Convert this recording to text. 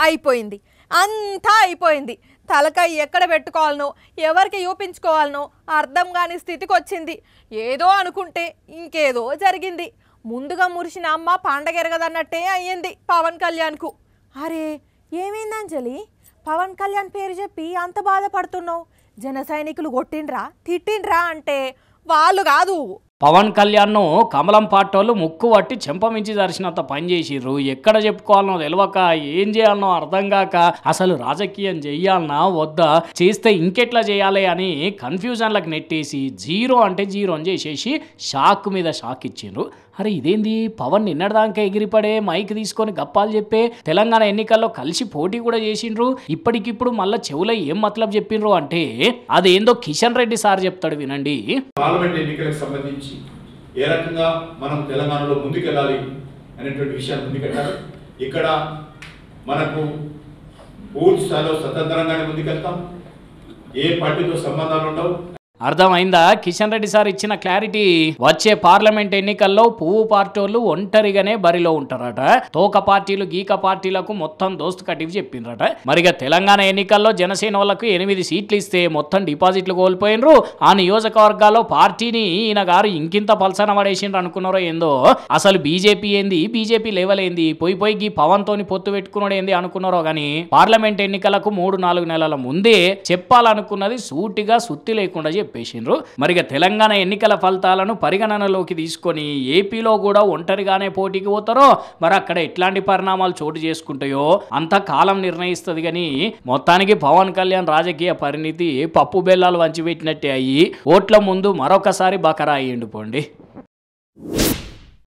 అయిపోయింది, అంతా అయిపోయింది. తలకాయ ఎక్కడ పెట్టుకోవాలనో ఎవరికి చూపించుకోవాలనో అర్థం కాని స్థితికి వచ్చింది. ఏదో అనుకుంటే ఇంకేదో జరిగింది. ముందుగా మురిసిన అమ్మ పండగ ఎరగదన్నట్టే అయ్యింది పవన్ కళ్యాణ్కు. అరే ఏమైందంజలి, పవన్ కళ్యాణ్ పేరు చెప్పి అంత బాధపడుతున్నావు? జన సైనికులు కొట్టిండ్రా తిట్టిండ్రా అంటే వాళ్ళు కాదు, పవన్ కళ్యాణ్ను కమలం పార్టోళ్ళు ముక్కు పట్టి చెంపమించి దర్శనంత పని చేసిర్రు. ఎక్కడ చెప్పుకోవాలనో తెలియక ఏం చేయాలనో అర్థం కాక అసలు రాజకీయం చెయ్యాలనా వద్దా, చేస్తే ఇంకెట్లా చేయాలి అని కన్ఫ్యూజన్లకు నెట్టేసి జీరో అంటే జీరో అని చేసేసి షాక్ మీద షాక్ ఇచ్చిండ్రు. అరే ఇదేంది, పవన్ నిన్నటిదాకా ఎగిరిపడే మైక్ తీసుకొని గప్పాలు చెప్పే తెలంగాణ ఎన్నికల్లో కలిసి పోటీ కూడా చేసిండ్రు. ఇప్పటికిప్పుడు మళ్ళీ చెవులో ఏం మతలబ్ చెప్పిండ్రు అంటే అదేందో కిషన్ రెడ్డి సార్ చెప్తాడు వినండి. పార్లమెంట్ ఎన్నికలకు సంబంధించి ఏ రకంగా మనం తెలంగాణలో ముందుకెళ్ళాలి అనేటువంటి విషయాన్ని ముందుకెళ్ళాలి. ఇక్కడ మనకు పూర్తి స్థాయిలో స్వతంత్రంగానే ముందుకెళ్తాం, ఏ పార్టీతో సంబంధాలు ఉండవు. అర్థమైందా? కిషన్ రెడ్డి సార్ ఇచ్చిన క్లారిటీ. వచ్చే పార్లమెంట్ ఎన్నికల్లో పువ్వు పార్టీలు ఒంటరిగానే బరిలో ఉంటారట. తోక పార్టీలు గీక పార్టీలకు మొత్తం దోస్తు కట్టివి చెప్పిండ్రట. మరిగా తెలంగాణ ఎన్నికల్లో జనసేన వాళ్ళకు 8 సీట్లు ఇస్తే మొత్తం డిపాజిట్లు కోల్పోయినరు. ఆ నియోజకవర్గాల్లో పార్టీని ఈయన గారు ఇంకింత పల్సన పడేసిండ్రు అనుకున్నారో ఏందో. అసలు బీజేపీ ఏంది, బీజేపీ లెవెల్ ఏంది, పోయి పవన్ తోని పొత్తు పెట్టుకున్నాడు ఏంది అనుకున్నారో గానీ పార్లమెంట్ ఎన్నికలకు 3-4 నెలల ముందే చెప్పాలనుకున్నది సూటిగా సుత్తి లేకుండా చెప్పేసిండ్రు. మరిగా తెలంగాణ ఎన్నికల ఫలితాలను పరిగణనలోకి తీసుకొని ఏపీలో కూడా ఒంటరిగానే పోటీకి పోతారో మరి అక్కడ ఎట్లాంటి పరిణామాలు చోటు చేసుకుంటాయో అంత కాలం నిర్ణయిస్తుంది. కానీ మొత్తానికి పవన్ కళ్యాణ్ రాజకీయ పరిణితి పప్పు బెల్లాలు వంచిపెట్టినట్టే అయ్యి ఓట్ల ముందు మరొకసారి బకరా అయ్యిండు పోండి.